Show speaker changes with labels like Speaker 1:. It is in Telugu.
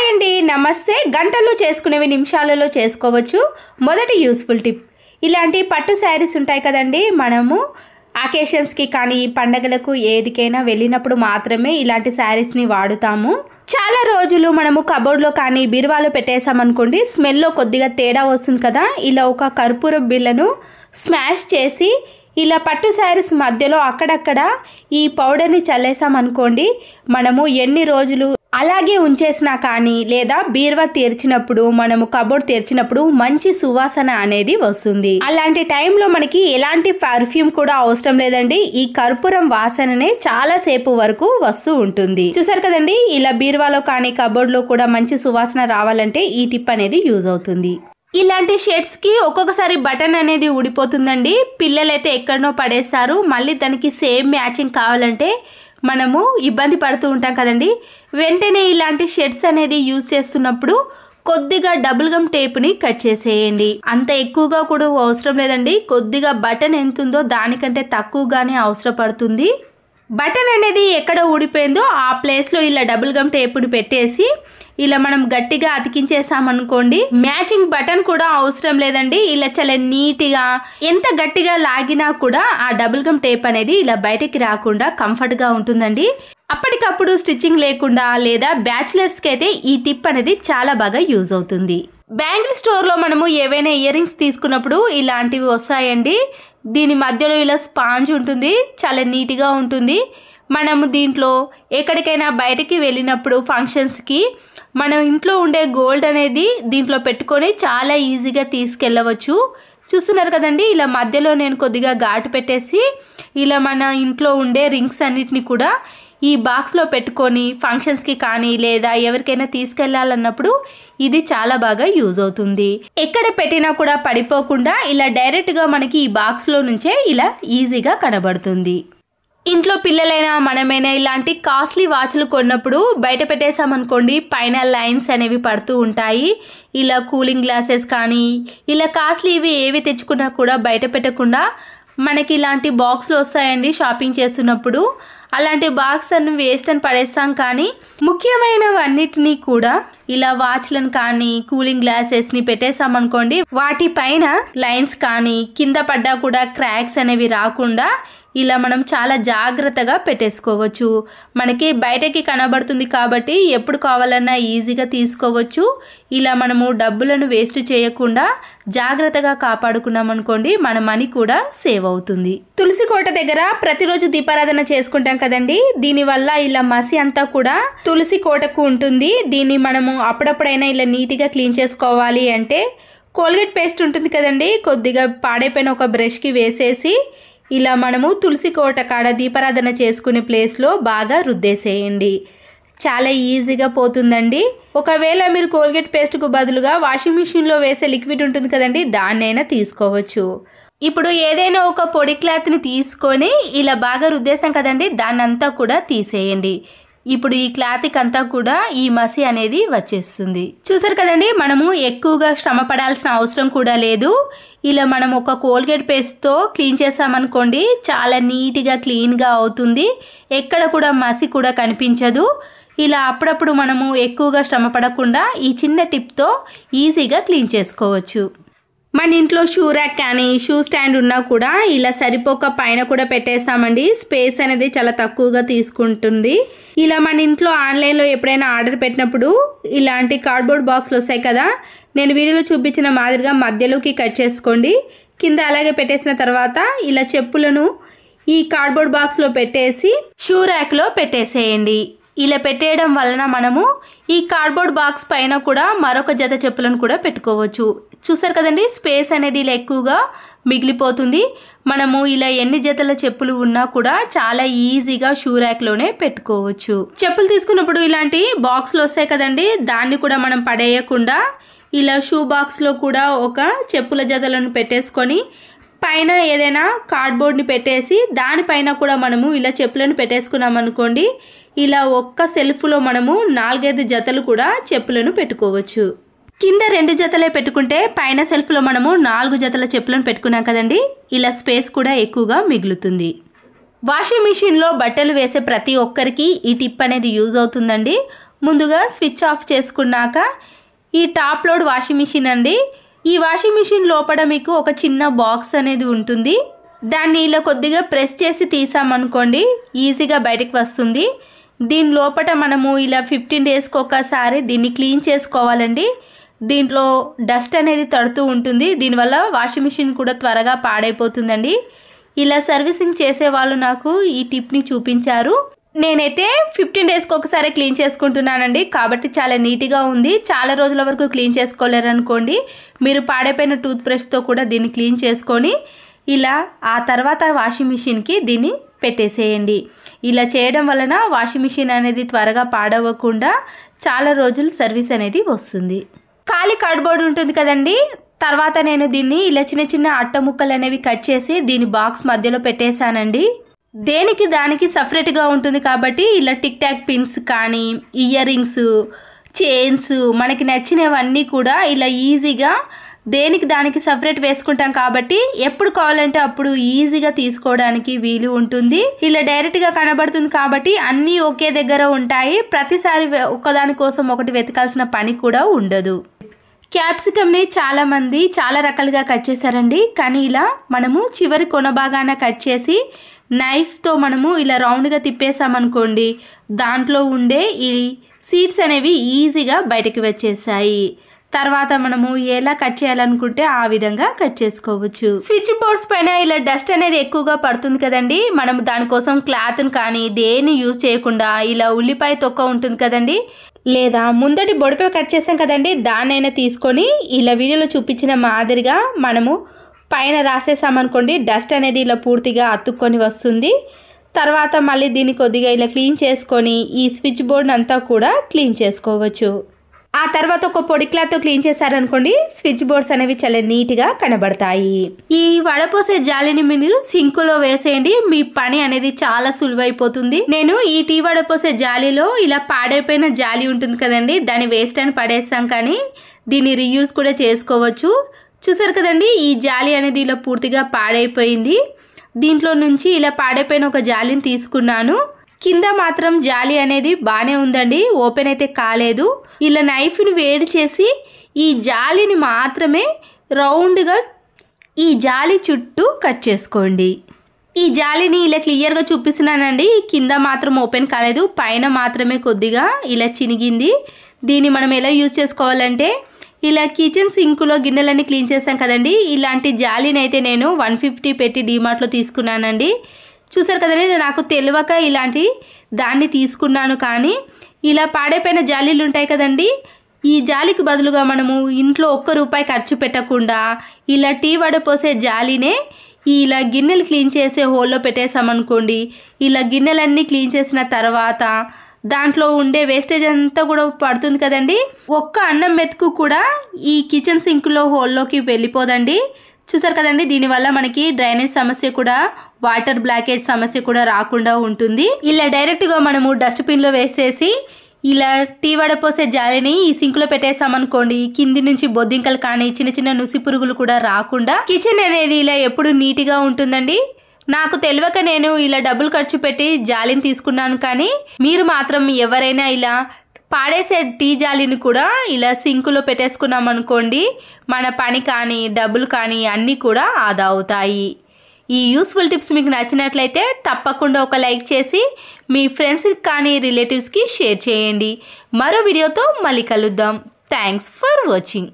Speaker 1: హాయ్ అండి, నమస్తే. గంటల్లో చేసుకునేవి నిమిషాలలో చేసుకోవచ్చు. మొదటి యూస్ఫుల్ టిప్, ఇలాంటి పట్టు శారీస్ ఉంటాయి కదండి, మనము అకేషన్స్కి కానీ పండగలకు ఏడికైనా వెళ్ళినప్పుడు మాత్రమే ఇలాంటి శారీస్ని వాడుతాము. చాలా రోజులు మనము కబోర్డ్లో కానీ బీరువాలో పెట్టేసామనుకోండి, స్మెల్లో కొద్దిగా తేడా వస్తుంది కదా. ఇలా ఒక కర్పూరం బిళ్ళను స్మాష్ చేసి ఇలా పట్టు శారీస్ మధ్యలో అక్కడక్కడ ఈ పౌడర్ని చల్లేసామనుకోండి, మనము ఎన్ని రోజులు అలాగే ఉంచేసినా కానీ లేదా బీరువా తెరిచినప్పుడు మనము కబోర్డ్ తెరిచినప్పుడు మంచి సువాసన అనేది వస్తుంది. అలాంటి టైంలో మనకి ఎలాంటి పర్ఫ్యూమ్ కూడా అవసరం లేదండి. ఈ కర్పూరం వాసననే చాలా సేపు వరకు వస్తూ ఉంటుంది. చూసారు కదండి, ఇలా బీరువాలో కానీ కబోర్డ్లో కూడా మంచి సువాసన రావాలంటే ఈ టిప్ అనేది యూజ్ అవుతుంది. ఇలాంటి షేడ్స్కి ఒక్కొక్కసారి బటన్ అనేది ఊడిపోతుందండి. పిల్లలైతే ఎక్కడనో పడేస్తారు. మళ్ళీ దానికి సేమ్ మ్యాచింగ్ కావాలంటే మనము ఇబ్బంది పడుతూ ఉంటాం కదండి. వెంటనే ఇలాంటి షేడ్స్ అనేది యూజ్ చేస్తున్నప్పుడు కొద్దిగా డబుల్ గమ్ టేప్ని కట్ చేసేయండి. అంత ఎక్కువగా కూడా అవసరం లేదండి. కొద్దిగా బటన్ ఎంత ఉందో దానికంటే తక్కువగానే అవసరపడుతుంది. బటన్ అనేది ఎక్కడ ఊడిపోయిందో ఆ ప్లేస్లో ఇలా డబుల్ గమ్ టేప్ని పెట్టేసి ఇలా మనం గట్టిగా అతికించేసామనుకోండి, మ్యాచింగ్ బటన్ కూడా అవసరం లేదండి. ఇలా చాలా నీట్గా ఎంత గట్టిగా లాగినా కూడా ఆ డబుల్ గమ్ టేప్ అనేది ఇలా బయటికి రాకుండా కంఫర్ట్గా ఉంటుందండి. అప్పటికప్పుడు స్టిచ్చింగ్ లేకుండా లేదా బ్యాచిలర్స్కి అయితే ఈ టిప్ అనేది చాలా బాగా యూజ్ అవుతుంది. బ్యాంగిల్ స్టోర్లో మనము ఏవైనా ఇయర్ రింగ్స్ తీసుకున్నప్పుడు ఇలాంటివి వస్తాయండి. దీని మధ్యలో ఇలా స్పాంజ్ ఉంటుంది, చాలా నీట్గా ఉంటుంది. మనము దీంట్లో ఎక్కడికైనా బయటికి వెళ్ళినప్పుడు ఫంక్షన్స్కి మనం ఇంట్లో ఉండే గోల్డ్ అనేది దీంట్లో పెట్టుకొని చాలా ఈజీగా తీసుకెళ్ళవచ్చు. చూస్తున్నారు కదండి, ఇలా మధ్యలో నేను కొద్దిగా ఘాటు పెట్టేసి ఇలా మన ఇంట్లో ఉండే రింగ్స్ అన్నిటిని కూడా ఈ బాక్స్లో పెట్టుకొని ఫంక్షన్స్కి కానీ లేదా ఎవరికైనా తీసుకెళ్ళాలన్నప్పుడు ఇది చాలా బాగా యూజ్ అవుతుంది. ఎక్కడ పెట్టినా కూడా పడిపోకుండా ఇలా డైరెక్ట్గా మనకి ఈ బాక్స్లో నుంచే ఇలా ఈజీగా కనబడుతుంది. ఇంట్లో పిల్లలైనా మనమైనా ఇలాంటి కాస్ట్లీ వాచ్లు కొన్నప్పుడు బయట పెట్టేసామనుకోండి, పైన లైన్స్ అనేవి పడుతూ ఉంటాయి. ఇలా కూలింగ్ గ్లాసెస్ కానీ ఇలా కాస్ట్లీ ఏవి తెచ్చుకున్నా కూడా బయట పెట్టకుండా మనకి ఇలాంటి బాక్స్లు వస్తాయండి షాపింగ్ చేస్తున్నప్పుడు. అలాంటి బాక్స్ అన్ని వేస్ట్ అని పడేస్తాం, కానీ ముఖ్యమైనవన్నిటినీ కూడా ఇలా వాచ్లను కానీ కూలింగ్ గ్లాసెస్ని పెట్టేసామనుకోండి, వాటిపైన లైన్స్ కానీ కింద పడ్డా కూడా క్రాక్స్ అనేవి రాకుండా ఇలా మనం చాలా జాగ్రత్తగా పెట్టేసుకోవచ్చు. మనకి బయటకి కనబడుతుంది కాబట్టి ఎప్పుడు కావాలన్నా ఈజీగా తీసుకోవచ్చు. ఇలా మనము డబ్బులను వేస్ట్ చేయకుండా జాగ్రత్తగా కాపాడుకున్నాం అనుకోండి, మన మనీ కూడా సేవ్ అవుతుంది. తులసి కోట దగ్గర ప్రతిరోజు దీపారాధన చేసుకుంటాం కదండి. దీనివల్ల ఇలా మసి అంతా కూడా తులసి కోటకు ఉంటుంది. దీన్ని మనము అప్పుడప్పుడైనా ఇలా నీట్గా క్లీన్ చేసుకోవాలి అంటే కోల్గేట్ పేస్ట్ ఉంటుంది కదండి, కొద్దిగా పాడైపోయిన ఒక బ్రష్కి వేసేసి ఇలా మనము తులసి కోట కాడ దీపారాధన చేసుకునే ప్లేస్లో బాగా రుద్దేసేయండి. చాలా ఈజీగా పోతుందండి. ఒకవేళ మీరు కోల్గేట్ పేస్ట్కు బదులుగా వాషింగ్ మిషన్లో వేసే లిక్విడ్ ఉంటుంది కదండి, దాన్నైనా తీసుకోవచ్చు. ఇప్పుడు ఏదైనా ఒక పొడి క్లాత్ని తీసుకొని ఇలా బాగా రుద్దేశాం కదండి, దాన్నంతా కూడా తీసేయండి. ఇప్పుడు ఈ క్లాత్కి అంతా కూడా ఈ మసి అనేది వచ్చేస్తుంది. చూసారు కదండి, మనము ఎక్కువగా శ్రమ పడాల్సిన అవసరం కూడా లేదు. ఇలా మనం ఒక కోల్గేట్ పేస్ట్తో క్లీన్ చేసామనుకోండి, చాలా నీట్గా క్లీన్గా అవుతుంది. ఎక్కడ కూడా మసి కూడా కనిపించదు. ఇలా అప్పుడప్పుడు మనము ఎక్కువగా శ్రమ పడకుండా ఈ చిన్న టిప్తో ఈజీగా క్లీన్ చేసుకోవచ్చు. మన ఇంట్లో షూ ర్యాక్ కానీ షూ స్టాండ్ ఉన్నా కూడా ఇలా సరిపోక పైన కూడా పెట్టేస్తామండి. స్పేస్ అనేది చాలా తక్కువగా తీసుకుంటుంది. ఇలా మన ఇంట్లో ఆన్లైన్లో ఎప్పుడైనా ఆర్డర్ పెట్టినప్పుడు ఇలాంటి కార్డ్బోర్డ్ బాక్స్లు వస్తాయి కదా, నేను వీడియోలో చూపించిన మాదిరిగా మధ్యలోకి కట్ చేసుకోండి. కింద అలాగే పెట్టేసిన తర్వాత ఇలా చెప్పులను ఈ కార్డ్బోర్డ్ బాక్స్లో పెట్టేసి షూ ర్యాక్లో పెట్టేసేయండి. ఇలా పెట్టేయడం వలన మనము ఈ కార్డ్బోర్డ్ బాక్స్ పైన కూడా మరొక జత చెప్పులను కూడా పెట్టుకోవచ్చు. చూసారు కదండి, స్పేస్ అనేది ఇలా ఎక్కువగా మిగిలిపోతుంది. మనము ఇలా ఎన్ని జతల చెప్పులు ఉన్నా కూడా చాలా ఈజీగా షూ ర్యాక్లోనే పెట్టుకోవచ్చు. చెప్పులు తీసుకున్నప్పుడు ఇలాంటి బాక్స్లు వస్తాయి కదండి, దాన్ని కూడా మనం పడేయకుండా ఇలా షూ బాక్స్లో కూడా ఒక చెప్పుల జతలను పెట్టేసుకొని పైన ఏదైనా కార్డ్బోర్డ్ని పెట్టేసి దానిపైన కూడా మనము ఇలా చెప్పులను పెట్టేసుకున్నాం అనుకోండి, ఇలా ఒక్క సెల్ఫ్లో మనము 4-5 జతలు కూడా చెప్పులను పెట్టుకోవచ్చు. కింద 2 జతలే పెట్టుకుంటే పైన సెల్ఫ్లో మనము 4 జతల చెప్పులను పెట్టుకున్నాం కదండి, ఇలా స్పేస్ కూడా ఎక్కువగా మిగులుతుంది. వాషింగ్ మిషన్లో బట్టలు వేసే ప్రతి ఒక్కరికి ఈ టిప్ అనేది యూజ్ అవుతుందండి. ముందుగా స్విచ్ ఆఫ్ చేసుకున్నాక ఈ టాప్ లోడ్ వాషింగ్ మిషన్ అండి. ఈ వాషింగ్ మిషన్ లోపల మీకు ఒక చిన్న బాక్స్ అనేది ఉంటుంది. దాన్ని ఇలా కొద్దిగా ప్రెస్ చేసి తీసామనుకోండి ఈజీగా బయటకు వస్తుంది. దీని లోపల మనము ఇలా 15 డేస్కి ఒకసారి దీన్ని క్లీన్ చేసుకోవాలండి. దీంట్లో డస్ట్ అనేది తడుతూ ఉంటుంది. దీనివల్ల వాషింగ్ మిషన్ కూడా త్వరగా పాడైపోతుందండి. ఇలా సర్వీసింగ్ చేసే వాళ్ళు నాకు ఈ టిప్ని చూపించారు. నేనైతే 15 డేస్కి ఒకసారి క్లీన్ చేసుకుంటున్నానండి. కాబట్టి చాలా నీట్గా ఉంది. చాలా రోజుల వరకు క్లీన్ చేసుకోలేరు అనుకోండి, మీరు పాడైపోయిన టూత్ బ్రష్తో కూడా దీన్ని క్లీన్ చేసుకొని ఇలా ఆ తర్వాత వాషింగ్ మిషన్కి దీన్ని పెట్టేసేయండి. ఇలా చేయడం వలన వాషింగ్ మిషన్ అనేది త్వరగా పాడవకుండా చాలా రోజులు సర్వీస్ అనేది వస్తుంది. ఖాళీ కార్డ్బోర్డ్ ఉంటుంది కదండి, తర్వాత నేను దీన్ని ఇలా చిన్న చిన్న అట్ట ముక్కలు అనేవి కట్ చేసి దీని బాక్స్ మధ్యలో పెట్టేశానండి. దేనికి దానికి సపరేట్గా ఉంటుంది కాబట్టి ఇలా టిక్ టాక్ పిన్స్ కానీ ఇయర్ రింగ్స్, చైన్స్ మనకి నచ్చినవన్నీ కూడా ఇలా ఈజీగా దేనికి దానికి సపరేట్ వేసుకుంటాం కాబట్టి ఎప్పుడు కావాలంటే అప్పుడు ఈజీగా తీసుకోవడానికి వీలు ఉంటుంది. ఇలా డైరెక్ట్గా కనబడుతుంది కాబట్టి అన్నీ ఒకే దగ్గర ఉంటాయి. ప్రతిసారి ఒకదాని కోసం ఒకటి వెతకాల్సిన పని కూడా ఉండదు. క్యాప్సికమ్ని చాలామంది చాలా రకాలుగా కట్ చేశారండి. కానీ ఇలా మనము చివరి కొన భాగాన కట్ చేసి నైఫ్తో మనము ఇలా రౌండ్గా తిప్పేసామనుకోండి దాంట్లో ఉండే ఈ సీడ్స్ అనేవి ఈజీగా బయటకు వచ్చేసాయి. తర్వాత మనము ఎలా కట్ చేయాలనుకుంటే ఆ విధంగా కట్ చేసుకోవచ్చు. స్విచ్ బోర్డ్స్ పైన ఇలా డస్ట్ అనేది ఎక్కువగా పడుతుంది కదండి, మనం దానికోసం క్లాత్ని కానీ దేన్ని యూజ్ చేయకుండా ఇలా ఉల్లిపాయ తొక్క ఉంటుంది కదండి, లేదా ముందటి బొడిపై కట్ చేసాం కదండి, దాన్నైనా తీసుకొని ఇలా వీడియోలో చూపించిన మాదిరిగా మనము పైన రాసేసామనుకోండి డస్ట్ అనేది ఇలా పూర్తిగా అతుక్కొని వస్తుంది. తర్వాత మళ్ళీ దీన్ని కొద్దిగా ఇలా క్లీన్ చేసుకొని ఈ స్విచ్ బోర్డ్ అంతా కూడా క్లీన్ చేసుకోవచ్చు. ఆ తర్వాత ఒక పొడి క్లాత్తో క్లీన్ చేశారనుకోండి స్విచ్ బోర్డ్స్ అనేవి చాలా నీట్గా కనబడతాయి. ఈ వడపోసే జాలిని మీరు సింకులో వేసేయండి, మీ పని అనేది చాలా సులువైపోతుంది. నేను ఈ టీ వడపోసే జాలీలో ఇలా పాడైపోయిన జాలి ఉంటుంది కదండి, దాన్ని వేస్ట్ అని పడేస్తాం, కానీ దీన్ని రీయూజ్ కూడా చేసుకోవచ్చు. చూసారు కదండి, ఈ జాలి అనేది ఇలా పూర్తిగా పాడైపోయింది. దీంట్లో నుంచి ఇలా పాడైపోయిన ఒక జాలిని తీసుకున్నాను. కింద మాత్రం జాలి అనేది బాగానే ఉందండి, ఓపెన్ అయితే కాలేదు. ఇలా నైఫ్ని వేడి చేసి ఈ జాలిని మాత్రమే రౌండ్గా ఈ జాలి చుట్టూ కట్ చేసుకోండి. ఈ జాలిని ఇలా క్లియర్గా చూపిస్తున్నానండి. కింద మాత్రం ఓపెన్ కాలేదు, పైన మాత్రమే కొద్దిగా ఇలా చినిగింది. దీన్ని మనం ఎలా యూజ్ చేసుకోవాలంటే ఇలా కిచెన్ సింకులో గిన్నెలన్నీ క్లీన్ చేసాం కదండి, ఇలాంటి జాలిని అయితే నేను 150 పెట్టి డీమార్ట్లో తీసుకున్నానండి. చూసారు కదండి, నాకు తెలియక ఇలాంటి దాన్ని తీసుకున్నాను. కానీ ఇలా పాడైపోయిన జాలీలు ఉంటాయి కదండి, ఈ జాలికి బదులుగా మనము ఇంట్లో ₹1 ఖర్చు పెట్టకుండా ఇలా టీ వడపోసే జాలినే ఇలా గిన్నెలు క్లీన్ చేసే హోల్లో పెట్టేసామనుకోండి, ఇలా గిన్నెలన్నీ క్లీన్ చేసిన తర్వాత దాంట్లో ఉండే వేస్టేజ్ అంతా కూడా పడుతుంది కదండి, ఒక్క అన్నం మెతుకు కూడా ఈ కిచెన్ సింక్లో హోల్లోకి వెళ్ళిపోదండి. చూసారు కదండి, దీనివల్ల మనకి డ్రైనేజ్ సమస్య కూడా వాటర్ బ్లాకేజ్ సమస్య కూడా రాకుండా ఉంటుంది. ఇలా డైరెక్ట్గా మనము డస్ట్బిన్లో వేసేసి ఇలా టీ వడపోసే జాలిని ఈ సింక్లో పెట్టేసామనుకోండి, కింది నుంచి బొద్దింకలు కానీ చిన్న చిన్న నుసి పురుగులు కూడా రాకుండా కిచెన్ అనేది ఇలా ఎప్పుడు నీట్గా ఉంటుందండి. నాకు తెలియక నేను ఇలా డబ్బులు ఖర్చు పెట్టి జాలిని తీసుకున్నాను, కానీ మీరు మాత్రం ఎవరైనా ఇలా పాడేసే టీ జాలిని కూడా ఇలా సింకులో పెట్టేసుకున్నాం అనుకోండి, మన పని కానీ డబ్బులు కానీ అన్నీ కూడా ఆదా అవుతాయి. ఈ యూస్ఫుల్ టిప్స్ మీకు నచ్చినట్లయితే తప్పకుండా ఒక లైక్ చేసి మీ ఫ్రెండ్స్కి కానీ రిలేటివ్స్కి షేర్ చేయండి. మరో వీడియోతో మళ్ళీ కలుద్దాం. Thanks for watching.